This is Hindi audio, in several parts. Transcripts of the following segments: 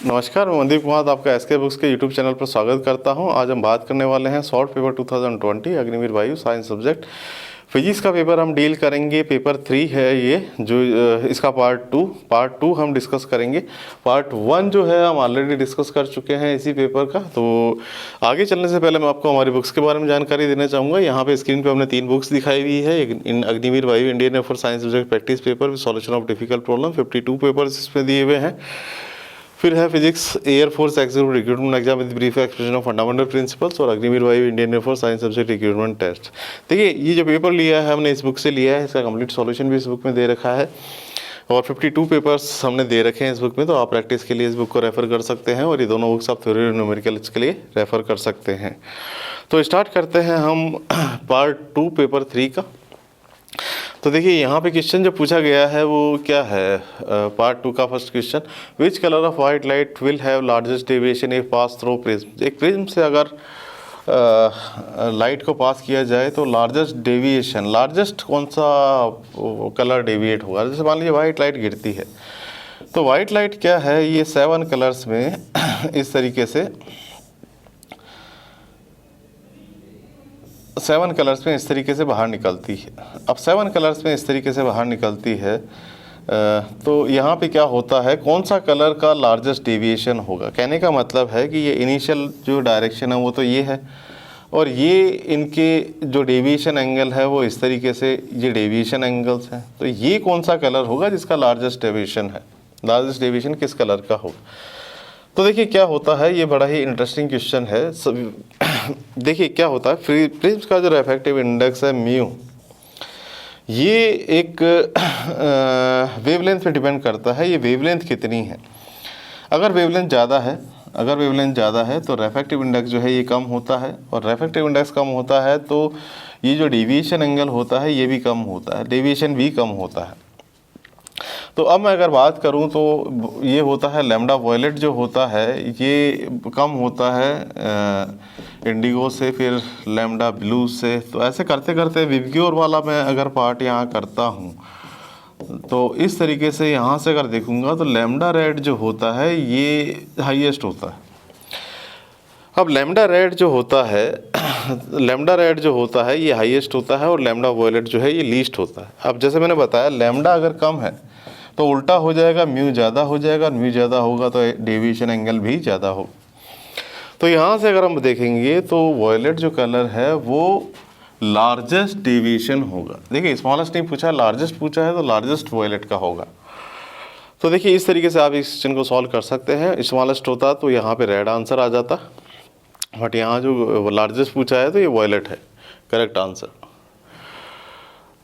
नमस्कार, मैं मनदीप कुमार आपका एसके बुक्स के यूट्यूब चैनल पर स्वागत करता हूं। आज हम बात करने वाले हैं शॉर्ट पेपर 2020 अग्निवीर वायु साइंस सब्जेक्ट फिजिक्स का पेपर हम डील करेंगे। पेपर 3 है ये, जो इसका पार्ट टू हम डिस्कस करेंगे। पार्ट 1 जो है हम ऑलरेडी डिस्कस कर चुके हैं इसी पेपर का। तो आगे चलने से पहले मैं आपको हमारी बुक्स के बारे में जानकारी देना चाहूँगा। यहाँ पे स्क्रीन पे हमने 3 बुक्स दिखाई हुई है। इन Agniveer Vayu Indian Air Force science subject practice paper with solution of difficult problem, 52 papers इसमें दिए हुए हैं। फिर है physics Air Force executive recruitment exam with brief explanation of fundamental principles और Agniveer Vayu Indian Air Force science subject recruitment test. देखिए, ये जो पेपर लिया है हमने इस बुक से लिया है, इसका कंप्लीट सॉल्यूशन भी इस बुक में दे रखा है और 52 पेपर्स हमने दे रखे हैं इस बुक में। तो आप प्रैक्टिस के लिए इस बुक को रेफर कर सकते हैं और ये दोनों बुक्स आप थ्योरी और न्यूमेरिकल्स के लिए रेफर कर सकते हैं। तो स्टार्ट करते हैं हम पार्ट 2 पेपर 3 का। तो देखिए, यहाँ पे क्वेश्चन जो पूछा गया है वो क्या है। पार्ट 2 का first question, which colour of white light will have largest deviation if pass through prism. एक प्रिज्म से अगर लाइट को पास किया जाए तो लार्जेस्ट डेविएशन, लार्जेस्ट कौन सा कलर डेविएट होगा। जैसे मान लीजिए वाइट लाइट गिरती है, तो वाइट लाइट क्या है, ये 7 कलर्स में इस तरीके से 7 कलर्स में इस तरीके से बाहर निकलती है। अब 7 कलर्स में इस तरीके से बाहर निकलती है, तो यहाँ पे क्या होता है, कौन सा कलर का लार्जेस्ट डेविएशन होगा। कहने का मतलब है कि ये इनिशियल जो डायरेक्शन है वो तो ये है, और ये इनके जो डेविएशन एंगल है वो इस तरीके से ये डेविएशन एंगल्स हैं। तो ये कौन सा कलर होगा जिसका लार्जेस्ट डेविएशन है, लार्जेस्ट डेविएशन किस कलर का होगा। तो देखिए क्या होता है, ये बड़ा ही इंटरेस्टिंग क्वेश्चन है। देखिए क्या होता है, प्रिज्म का जो रिफ्रैक्टिव इंडेक्स है म्यू, ये एक वेवलेंथ पे डिपेंड करता है। ये वेवलेंथ कितनी है, अगर वेवलेंथ ज़्यादा है तो रिफ्रैक्टिव इंडेक्स जो है ये कम होता है, और रिफ्रैक्टिव इंडेक्स कम होता है तो ये जो डेविएशन एंगल होता है ये भी कम होता है, डेविएशन भी कम होता है। तो अब मैं अगर बात करूं तो ये होता है लैम्डा वॉयलेट जो होता है ये कम होता है इंडिगो से, फिर लैम्डा ब्लू से। तो ऐसे करते करते विबग्योर वाला मैं अगर पार्ट यहाँ करता हूँ तो इस तरीके से यहाँ से अगर देखूँगा तो लैम्डा रेड जो होता है ये हाईएस्ट होता है। अब लैम्डा रेड जो होता है ये हाईएस्ट होता है और लैम्डा वॉयलेट जो है ये लीस्ट होता है। अब जैसे मैंने बताया, लैम्डा अगर कम है तो उल्टा हो जाएगा, म्यू ज़्यादा हो जाएगा, और म्यू ज़्यादा होगा तो डेविएशन एंगल भी ज़्यादा होगा। तो यहाँ से अगर हम देखेंगे तो वॉयलेट जो कलर है वो लार्जेस्ट डेविएशन होगा। देखिए, स्मॉलेस्ट नहीं पूछा है, लार्जेस्ट पूछा है, तो लार्जेस्ट वॉयलेट का होगा। तो देखिए इस तरीके से आप इस क्वेश्चन को सॉल्व कर सकते हैं। स्मॉलेस्ट होता तो यहाँ पे रेड आंसर आ जाता, बट यहाँ जो लार्जेस्ट पूछा है तो ये वॉयलेट है करेक्ट आंसर।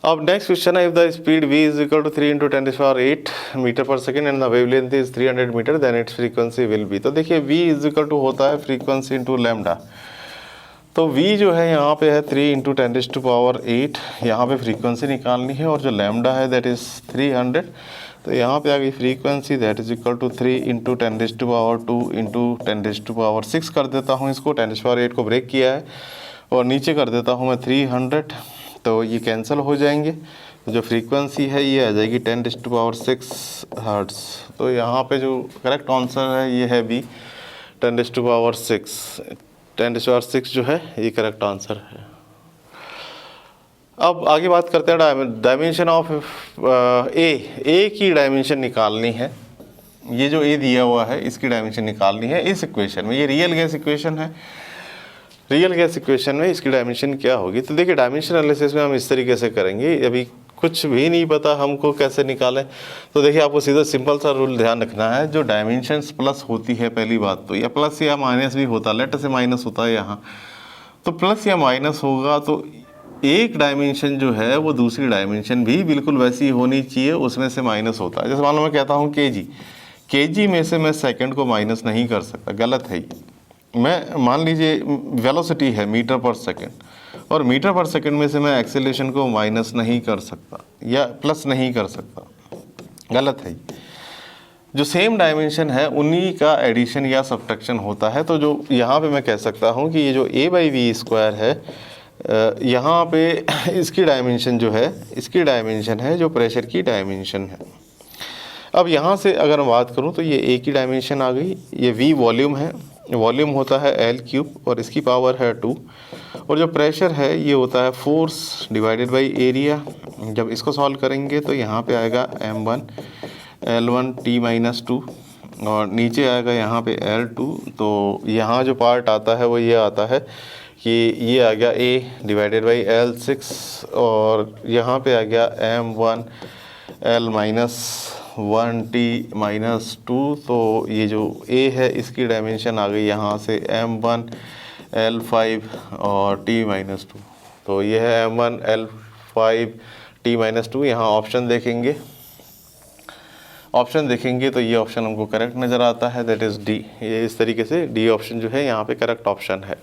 अब नेक्स्ट क्वेश्चन है, if the speed v is equal to 3 × 10⁸ metre per second and the wavelength is 300 metre, then its frequency will be. तो देखिए v इज इक्वल टू होता है फ्रीक्वेंसी इंटू लैम्डा। तो v जो है यहाँ पे है 3 × 10⁸, यहाँ पे फ्रीक्वेंसी निकालनी है, और जो लैम्डा है दैट इज 300। तो यहाँ पे आ गई frequency that is equal to 3 × 10⁻² × 10⁻6 कर देता हूँ इसको, 10⁸ को ब्रेक किया है, और नीचे कर देता हूँ मैं 300। तो ये कैंसिल हो जाएंगे, तो जो फ्रीक्वेंसी है ये आ जाएगी 10⁻6 हर्ट्ज़। तो यहाँ पे जो करेक्ट आंसर है ये है बी, 10⁻6। 10⁻6 जो है ये करेक्ट आंसर है। अब आगे बात करते हैं डायमेंशन ऑफ ए की डायमेंशन निकालनी है। ये जो ए दिया हुआ है इसकी डायमेंशन निकालनी है इस इक्वेशन में। ये रियल गैस इक्वेशन है, रियल गैस इक्वेशन में इसकी डायमेंशन क्या होगी। तो देखिए डायमेंशन एनालिसिस में हम इस तरीके से करेंगे, अभी कुछ भी नहीं पता हमको कैसे निकालें। तो देखिए आपको सीधा सिंपल सा रूल ध्यान रखना है, जो डायमेंशंस प्लस होती है पहली बात तो, या प्लस या माइनस भी होता है, लेट से माइनस होता है यहाँ, तो प्लस या माइनस होगा तो एक डायमेंशन जो है वो दूसरी डायमेंशन भी बिल्कुल वैसी होनी चाहिए, उसमें से माइनस होता है। जैसे मान लो मैं कहता हूँ केजी में से मैं सेकंड को माइनस नहीं कर सकता, गलत है ये। मैं मान लीजिए वेलोसिटी है मीटर पर सेकंड, और मीटर पर सेकंड में से मैं एक्सेलरेशन को माइनस नहीं कर सकता या प्लस नहीं कर सकता, गलत है। जो सेम डायमेंशन है उन्हीं का एडिशन या सब्ट्रैक्शन होता है। तो जो यहाँ पे मैं कह सकता हूँ कि ये जो a/v² है, यहाँ पे इसकी डायमेंशन जो है, इसकी डायमेंशन है जो प्रेशर की डायमेंशन है। अब यहाँ से अगर मैं बात करूँ तो ये ए की डायमेंशन आ गई, ये वी वॉल्यूम है, वॉल्यूम होता है एल क्यूब और इसकी पावर है 2, और जो प्रेशर है ये होता है फोर्स डिवाइडेड बाय एरिया। जब इसको सॉल्व करेंगे तो यहाँ पे आएगा m1 L1 T-2 और नीचे आएगा यहाँ पे L2। तो यहाँ जो पार्ट आता है वो ये आता है कि ये आ गया A डिवाइडेड बाई L6 और यहाँ पे आ गया m1 L-1 T-2। तो ये जो A है इसकी डायमेंशन आ गई यहाँ से m1 L5 और T-2। तो ये है m1 L5 T-2। यहाँ ऑप्शन देखेंगे, तो ये ऑप्शन हमको करेक्ट नज़र आता है, दैट इज़ डी। ये इस तरीके से डी ऑप्शन जो है यहाँ पे करेक्ट ऑप्शन है।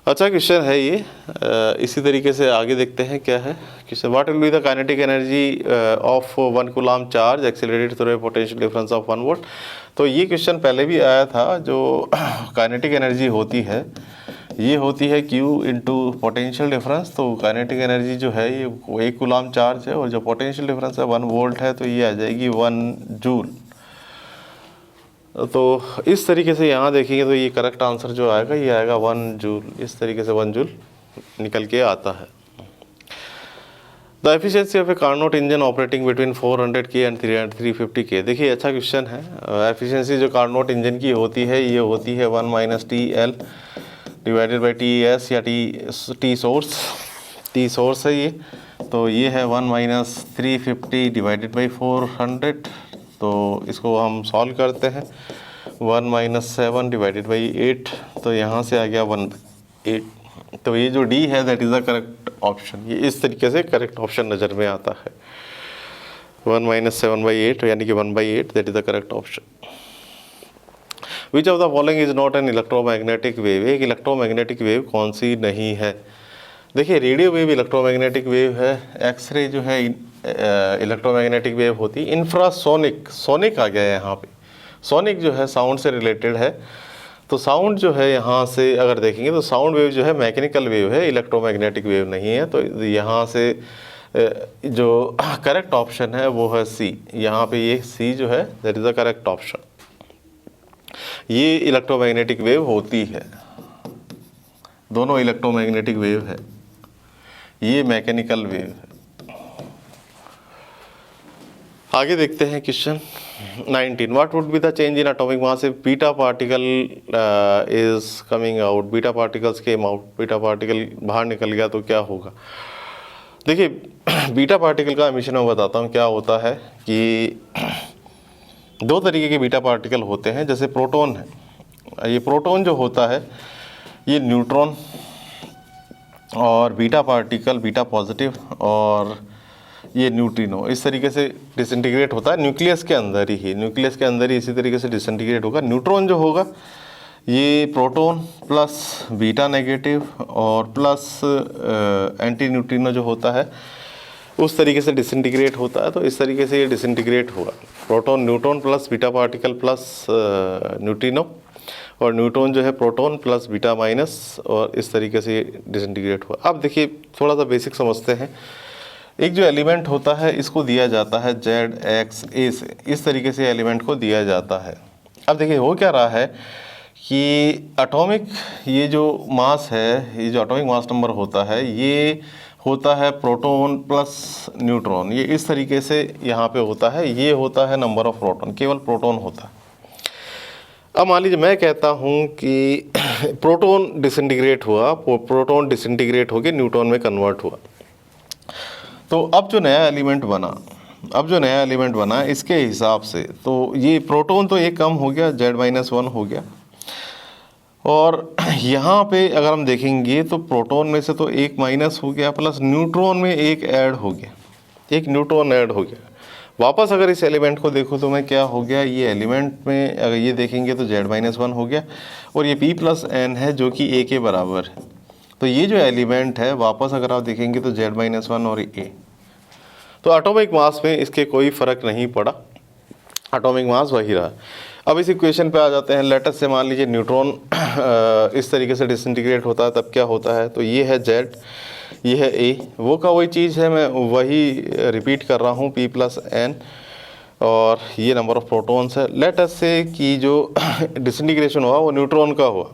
अच्छा क्वेश्चन है ये। इसी तरीके से आगे देखते हैं क्या है question. What will be the kinetic energy of 1 coulomb charge accelerated through a potential difference of 1 volt. तो ये क्वेश्चन पहले भी आया था। जो काइनेटिक एनर्जी होती है ये होती है Q इंटू पोटेंशियल डिफरेंस। तो काइनेटिक एनर्जी जो है ये 1 कूलम्ब चार्ज है और जो पोटेंशियल डिफरेंस है 1 वोल्ट है, तो ये आ जाएगी 1 जूल। तो इस तरीके से यहाँ देखेंगे तो ये करेक्ट आंसर जो आएगा ये आएगा 1 जूल। इस तरीके से 1 जूल निकल के आता है। The efficiency of A Carnot engine operating between 400 के एंड 350 के। देखिए अच्छा क्वेश्चन है। एफिशिएंसी जो कार्नोट इंजन की होती है ये होती है 1 minus TL divided by TS या टी सोर्स है ये। तो ये है 1 माइनस 350 डिवाइडेड बाई 400। तो इसको हम सॉल्व करते हैं। 1 माइनस 7 डिवाइडेड बाई 8, तो यहाँ से आ गया 1/8। तो ये जो डी है that is the correct option. ये इस तरीके से करेक्ट ऑप्शन नज़र में आता है। 1 माइनस 7/8 यानी कि 1/8 that is the correct option. Which of the following is not an electromagnetic wave. एक इलेक्ट्रोमैग्नेटिक वेव कौन सी नहीं है। देखिए रेडियो वेव इलेक्ट्रोमैग्नेटिक वेव है, एक्सरे जो है इलेक्ट्रोमैग्नेटिक वेव होती है। इंफ्रासोनिक, सोनिक आ गया है यहाँ पे। सोनिक जो है साउंड से रिलेटेड है। तो साउंड जो है यहाँ से अगर देखेंगे तो साउंड वेव जो है मैकेनिकल वेव है, इलेक्ट्रोमैग्नेटिक वेव नहीं है। तो यहाँ से जो करेक्ट ऑप्शन है वो है सी। यहाँ पे ये सी जो है that is the correct option. ये इलेक्ट्रोमैग्नेटिक वेव होती है, दोनों इलेक्ट्रोमैग्नेटिक वेव है, ये मैकेनिकल वेव है। आगे देखते हैं question 19। What would be the change in atomic mass if beta particle is coming out. Beta particles came out, beta particle बाहर निकल गया तो क्या होगा। देखिए बीटा पार्टिकल का एमिशन मैं बताता हूँ क्या होता है कि दो तरीके के बीटा पार्टिकल होते हैं। जैसे प्रोटॉन है, ये प्रोटॉन जो होता है ये न्यूट्रॉन, और बीटा पार्टिकल बीटा पॉजिटिव और ये न्यूट्रिनो इस तरीके से डिसइंटीग्रेट होता है न्यूक्लियस के अंदर ही। न्यूक्लियस के अंदर ही इसी तरीके से डिसइंटीग्रेट होगा। न्यूट्रॉन जो होगा ये प्रोटॉन प्लस बीटा नेगेटिव और प्लस एंटी न्यूट्रिनो जो होता है उस तरीके से डिसइंटीग्रेट होता है। तो इस तरीके से ये डिसइंटीग्रेट होगा। Proton neutron plus beta particle plus neutrino, और न्यूट्रॉन जो है प्रोटॉन प्लस बीटा माइनस, और इस तरीके से डिसइंटीग्रेट हुआ। अब देखिए थोड़ा सा बेसिक समझते हैं। एक जो एलिमेंट होता है इसको दिया जाता है जेड एक्स ए से, इस तरीके से एलिमेंट को दिया जाता है। अब देखिए हो क्या रहा है कि एटॉमिक ये जो मास है, ये जो एटॉमिक मास नंबर होता है ये होता है प्रोटॉन प्लस न्यूट्रॉन, ये इस तरीके से यहाँ पे होता है। ये होता है नंबर ऑफ प्रोटॉन, केवल प्रोटॉन होता है। अब मान लीजिए मैं कहता हूँ कि प्रोटॉन डिसइंटीग्रेट हुआ, प्रोटॉन डिसइंटीग्रेट होकर न्यूट्रॉन में कन्वर्ट हुआ। तो अब जो नया एलिमेंट बना इसके हिसाब से तो ये प्रोटॉन तो एक कम हो गया, Z-1 हो गया। और यहाँ पे अगर हम देखेंगे तो प्रोटॉन में से तो एक माइनस हो गया, प्लस न्यूट्रॉन में एक ऐड हो गया, एक न्यूट्रॉन ऐड हो गया। वापस अगर इस एलिमेंट को देखो तो मैं क्या हो गया, ये एलिमेंट में अगर ये देखेंगे तो Z-1 हो गया और ये P+N है जो कि A के बराबर है। तो ये जो एलिमेंट है वापस अगर आप देखेंगे तो Z-1 और A, तो एटॉमिक मास में इसके कोई फ़र्क नहीं पड़ा, एटॉमिक मास वही रहा। अब इस इक्वेशन पे आ जाते हैं। लेटर से मान लीजिए न्यूट्रॉन इस तरीके से डिसइंटीग्रेट होता है तब क्या होता है, तो ये है Z, ये है A, वो का वही चीज़ है, मैं वही रिपीट कर रहा हूँ P+N और ये नंबर ऑफ प्रोटॉन्स है। लेटर से कि जो डिसइंटीग्रेशन हुआ वो न्यूट्रॉन का हुआ।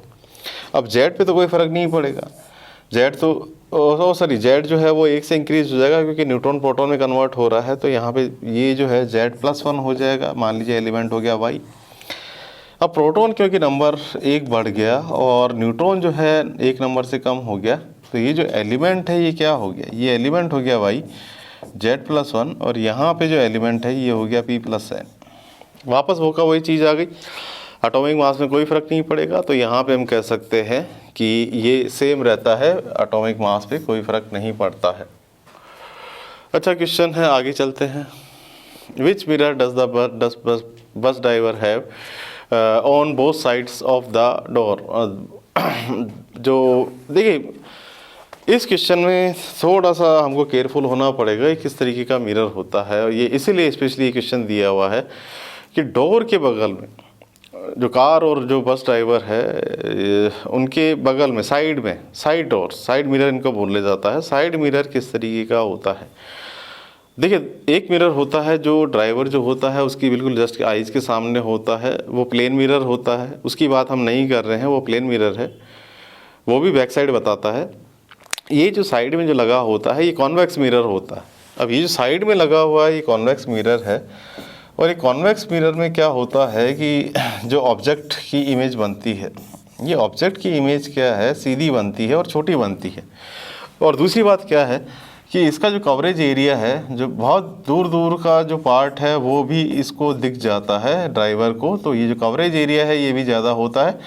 अब Z पे तो कोई फ़र्क नहीं पड़ेगा, Z जो है वो 1 से इंक्रीज हो जाएगा क्योंकि न्यूट्रॉन प्रोटॉन में कन्वर्ट हो रहा है। तो यहाँ पे ये जो है Z+1 हो जाएगा, मान लीजिए एलिमेंट हो गया Y। अब प्रोटॉन क्योंकि नंबर 1 बढ़ गया और न्यूट्रॉन जो है 1 नंबर से कम हो गया, तो ये जो एलिमेंट है ये क्या हो गया, ये एलिमेंट हो गया Y Z+1 और यहाँ पे जो एलिमेंट है ये हो गया P+N। वापस वो का वही चीज़ आ गई, एटॉमिक मास में कोई फ़र्क नहीं पड़ेगा। तो यहाँ पे हम कह सकते हैं कि ये सेम रहता है, एटॉमिक मास पे कोई फ़र्क नहीं पड़ता है। अच्छा क्वेश्चन है, आगे चलते हैं। विच mirror does the bus driver have on both sides of the door. जो देखिए इस क्वेश्चन में थोड़ा सा हमको केयरफुल होना पड़ेगा किस तरीके का मिरर होता है, और ये इसीलिए स्पेशली क्वेश्चन दिया हुआ है कि डोर के बगल में जो कार और जो बस ड्राइवर है उनके बगल में साइड डोर, साइड मिरर इनको बोले जाता है। साइड मिरर किस तरीके का होता है, देखिए एक मिरर होता है जो ड्राइवर जो होता है उसकी बिल्कुल जस्ट आइज़ के सामने होता है, वो प्लेन मिरर होता है, उसकी बात हम नहीं कर रहे हैं, वो प्लेन मिरर है, वो भी बैक साइड बताता है। ये जो साइड में जो लगा होता है ये कॉन्वेक्स मिरर होता है। अब ये जो साइड में लगा हुआ है ये कॉन्वेक्स मिरर है, और ये कॉन्वेक्स मिरर में क्या होता है कि जो ऑब्जेक्ट की इमेज बनती है, ये ऑब्जेक्ट की इमेज क्या है, सीधी बनती है और छोटी बनती है। और दूसरी बात क्या है कि इसका जो कवरेज एरिया है, जो बहुत दूर दूर का जो पार्ट है वो भी इसको दिख जाता है ड्राइवर को, तो ये जो कवरेज एरिया है ये भी ज़्यादा होता है,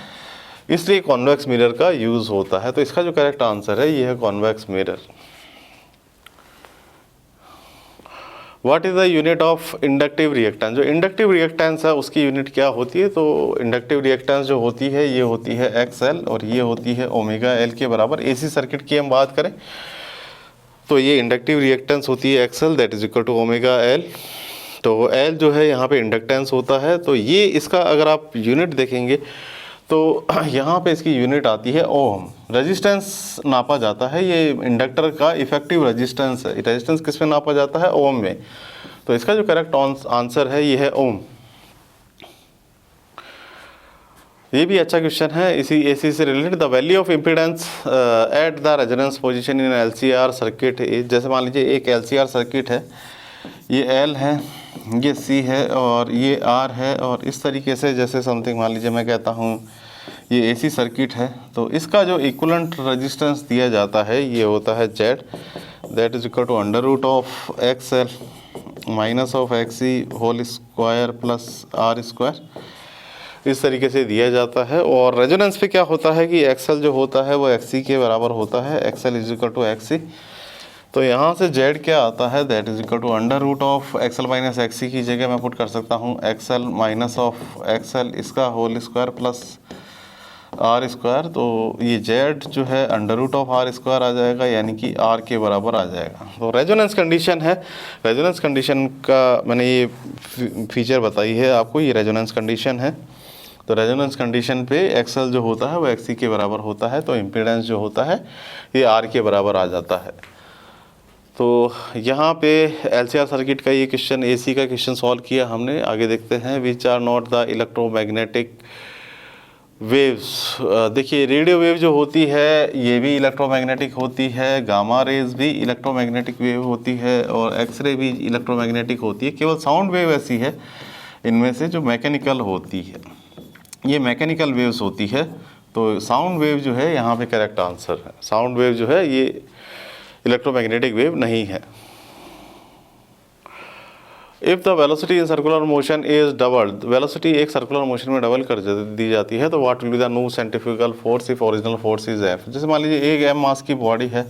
इसलिए कॉन्वेक्स मिरर का यूज़ होता है। तो इसका जो करेक्ट आंसर है ये है convex mirror. What is the unit of inductive reactance. जो इंडक्टिव रिएक्टेंस है उसकी यूनिट क्या होती है, तो इंडक्टिव रिएक्टेंस जो होती है ये होती है XL और ये होती है ओमेगा L के बराबर। AC सर्किट की हम बात करें तो ये इंडक्टिव रिएक्टेंस होती है XL that is equal to omega L। तो L जो है यहाँ पे इंडक्टेंस होता है, तो ये इसका अगर आप यूनिट देखेंगे तो यहाँ पे इसकी यूनिट आती है ओम। रेजिस्टेंस नापा जाता है, ये इंडक्टर का इफेक्टिव रेजिस्टेंस है। रेजिस्टेंस किस में नापा जाता है, ओम में। तो इसका जो करेक्ट आंसर है ये है ओम। ये भी अच्छा क्वेश्चन है इसी AC से related. The value of impedance at the resonance position in LCR circuit. जैसे मान लीजिए एक LCR सर्किट है, ये L है, ये C है और ये R है, और इस तरीके से जैसे समथिंग मान लीजिए मैं कहता हूँ ये AC सर्किट है, तो इसका जो इक्विवेलेंट रेजिस्टेंस दिया जाता है ये होता है Z that is equal to under root of XL minus of XC whole square plus R square, इस तरीके से दिया जाता है। और रेजोनेंस पे क्या होता है कि XL जो होता है वो XC के बराबर होता है, XL is equal to XC। तो यहाँ से Z क्या आता है, that is equal to under root of XL minus XC की जगह मैं पुट कर सकता हूँ XL माइनस ऑफ XL इसका whole square plus R square. तो ये Z जो है under root of R square आ जाएगा, यानी कि R के बराबर आ जाएगा। तो रेजोनेंस कंडीशन है, रेजोनेंस कंडीशन का मैंने ये फीचर बताई है आपको, ये रेजोनेंस कंडीशन है। तो रेजोनेंस कंडीशन पे XL जो होता है वो XC के बराबर होता है, तो इम्पीडेंस जो होता है ये R के बराबर आ जाता है। तो यहाँ पे LCR सर्किट का ये क्वेश्चन, AC का क्वेश्चन सॉल्व किया हमने। आगे देखते हैं, which are not the electromagnetic waves. देखिए रेडियो वेव जो होती है ये भी इलेक्ट्रोमैग्नेटिक होती है, गामा रेज भी इलेक्ट्रोमैग्नेटिक वेव होती है और एक्सरे भी इलेक्ट्रोमैग्नेटिक होती है। केवल साउंड वेव ऐसी है इनमें से जो मैकेनिकल होती है, ये मैकेनिकल वेव्स होती है। तो साउंड वेव जो है यहाँ पे करेक्ट आंसर है। साउंड वेव जो है ये इलेक्ट्रोमैग्नेटिक वेव नहीं है। If the velocity in circular motion is doubled, velocity एक सर्कुलर मोशन में डबल कर दी जाती है तो what will be the new centrifugal force if original force is F। जैसे मान लीजिए एक m मास की बॉडी है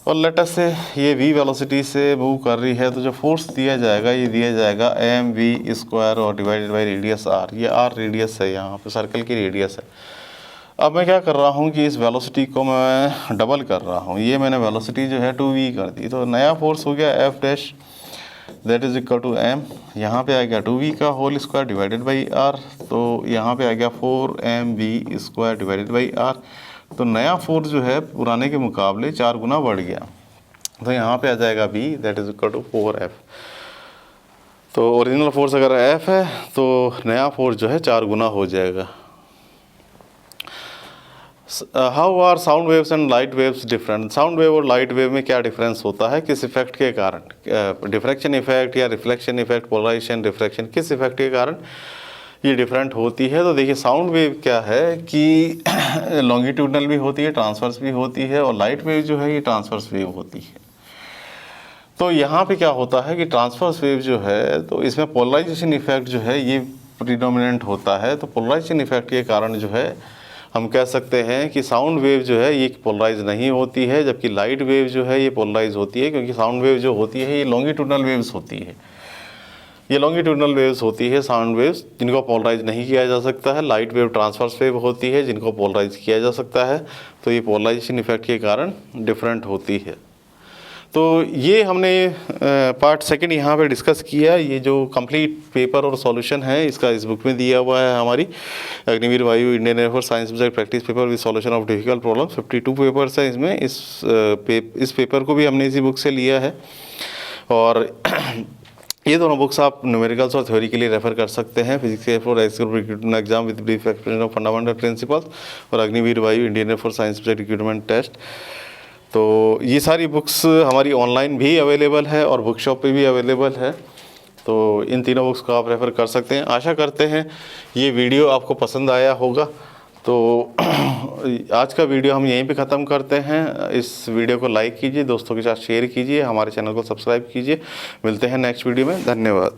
और लेट अस से ये v वेलोसिटी से मूव कर रही है, तो जो फोर्स दिया जाएगा ये दिया जाएगा mv² और डिवाइडेड बाई रेडियस r। ये r रेडियस है, यहाँ पे सर्कल की रेडियस है। अब मैं क्या कर रहा हूँ कि इस वेलोसिटी को मैं डबल कर रहा हूँ। ये मैंने वेलोसिटी जो है 2v कर दी, तो नया फोर्स हो गया F dash, that is equal to m। यहाँ पे आ गया 2v का whole square divided by r, तो यहाँ पे आ गया 4mv² डिवाइडेड बाई r। तो नया फोर्स जो है पुराने के मुकाबले 4 गुना बढ़ गया, तो यहाँ पे आ जाएगा v, that is equal to 4f। तो ओरिजिनल फोर्स अगर f है तो नया फोर्स जो है 4 गुना हो जाएगा। How are sound waves and light waves different. Sound wave और लाइट वेव में क्या डिफरेंस होता है, किस इफेक्ट के कारण, डिफ्रैक्शन इफेक्ट या रिफ्लेक्शन इफेक्ट, पोलराइजेशन, डिफ्रैक्शन, किस इफेक्ट के कारण ये डिफरेंट होती है। तो देखिए साउंड वेव क्या है कि लॉन्गिट्यूडनल भी होती है, ट्रांसवर्स भी होती है, और लाइट वेव जो है ये ट्रांसवर्स वेव होती है। तो यहाँ पे क्या होता है कि ट्रांसवर्स वेव जो है तो इसमें पोलराइजेशन इफेक्ट जो है ये प्रीडोमिनेंट होता है। तो पोलराइजेशन इफेक्ट के कारण जो है हम कह सकते हैं कि साउंड वेव जो है ये पोलराइज नहीं होती है, जबकि लाइट वेव जो है ये पोलराइज होती है, क्योंकि साउंड वेव जो होती है ये लॉन्गिट्यूडनल वेव्स होती है। ये लॉन्गिट्यूडनल वेव्स होती है साउंड वेव्स, जिनको पोलराइज नहीं किया जा सकता है। लाइट वेव ट्रांसवर्स वेव होती है जिनको पोलराइज किया जा सकता है। तो ये पोलराइजेशन इफेक्ट के कारण डिफरेंट होती है। तो ये हमने पार्ट सेकंड यहाँ पे डिस्कस किया। ये जो कंप्लीट पेपर और सॉल्यूशन है इसका इस बुक में दिया हुआ है हमारी Agniveer Vayu Indian Air Force science subject practice paper with solution of difficult problem. 52 papers हैं इसमें। इस पेपर को भी हमने इसी बुक से लिया है। और ये दोनों बुक्स आप न्यूमेरिकल्स और थ्योरी के लिए रेफर कर सकते हैं। Physics Air Force recruitment exam with brief explanation of fundamental principles और Agniveer Vayu Indian Air Force science subject recruitment test. तो ये सारी बुक्स हमारी ऑनलाइन भी अवेलेबल है और बुक शॉप पे भी अवेलेबल है। तो इन तीनों बुक्स को आप रेफ़र कर सकते हैं। आशा करते हैं ये वीडियो आपको पसंद आया होगा। तो आज का वीडियो हम यहीं पे ख़त्म करते हैं। इस वीडियो को लाइक कीजिए, दोस्तों के साथ शेयर कीजिए, हमारे चैनल को सब्सक्राइब कीजिए। मिलते हैं नेक्स्ट वीडियो में। धन्यवाद।